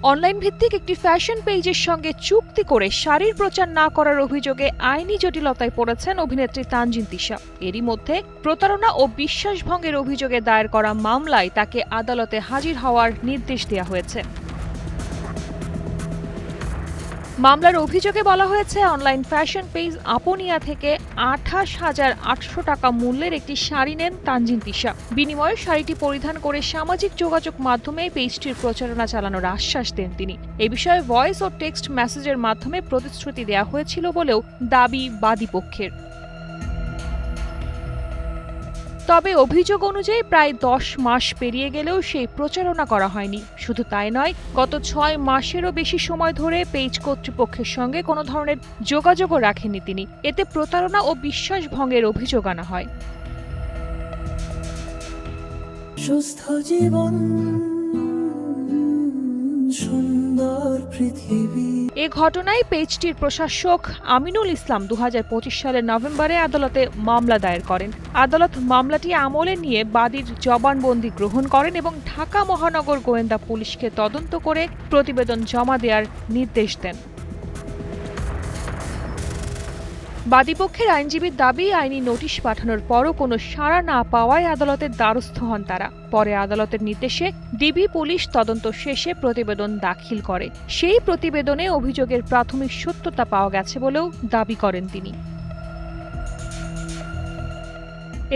Online ভিত্তিক একটি fashion পেজের সঙ্গে চুক্তি করে শাড়ির প্রচার না করার অভিযোগে আইনি জটিলতায় পড়েছেন অভিনেত্রী তানজিন তিশা। এরই মধ্যে প্রতারণা ও বিশ্বাসভঙ্গের অভিযোগে দায়ের করা মামলায় তাকে আদালতে হাজির হওয়ার নির্দেশ দেওয়া হয়েছে। মামলার অভিযোগে বলা হয়েছে, অনলাইন ফ্যাশন পেজ আপনিয়া থেকে 28,800 টাকা মূল্যের একটি শাড়ি নেন তানজিন তিশা। বিনিময়ে শাড়িটি পরিধান করে সামাজিক যোগাযোগ মাধ্যমে পেজটির প্রচারণা চালানোর আশ্বাস দেন তিনি। এ বিষয়ে ভয়েস ও টেক্সট মেসেজের মাধ্যমে প্রতিশ্রুতি দেওয়া হয়েছিল বলেও দাবি বাদীপক্ষের। তবে অভিযোগ অনুযায়ী প্রায় 10 মাস পেরিয়ে গেলেও সেই প্রচারণা করা হয়নি। শুধু তাই নয়, গত 6 মাসেরও বেশি সময় ধরে পেজ কর্তৃপক্ষের সঙ্গে কোনো ধরনের যোগাযোগও রাখেননি তিনি। এতে প্রতারণা ও বিশ্বাসভঙ্গের অভিযোগ আনা হয়। সুস্থ জীবন, সুন্দর পৃথিবী। এ ঘটনায় পেজটির প্রশাসক আমিনুল ইসলাম 2025 সালের নভেম্বরে আদালতে মামলা দায়ের করেন। আদালত মামলাটি আমলে নিয়ে বাদীর জবানবন্দি গ্রহণ করেন এবং ঢাকা মহানগর গোয়েন্দা পুলিশকে তদন্ত করে প্রতিবেদন জমা দেওয়ার নির্দেশ দেন। বাদীপক্ষের আইনজীবীর দাবি, আইনি নোটিশ পাঠানোর পরও কোনো সাড়া না পাওয়ায় আদালতের দ্বারস্থ হন তারা। পরে আদালতের নির্দেশে ডিবি পুলিশ তদন্ত শেষে প্রতিবেদন দাখিল করে। সেই প্রতিবেদনে অভিযোগের প্রাথমিক সত্যতা পাওয়া গেছে বলেও দাবি করেন তিনি।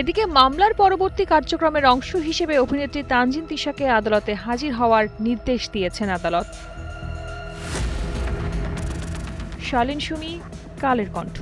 এদিকে মামলার পরবর্তী কার্যক্রমের অংশ হিসেবে অভিনেত্রী তানজিন তিশাকে আদালতে হাজির হওয়ার নির্দেশ দিয়েছেন আদালত। শালীন সুমি, কালের কণ্ঠ।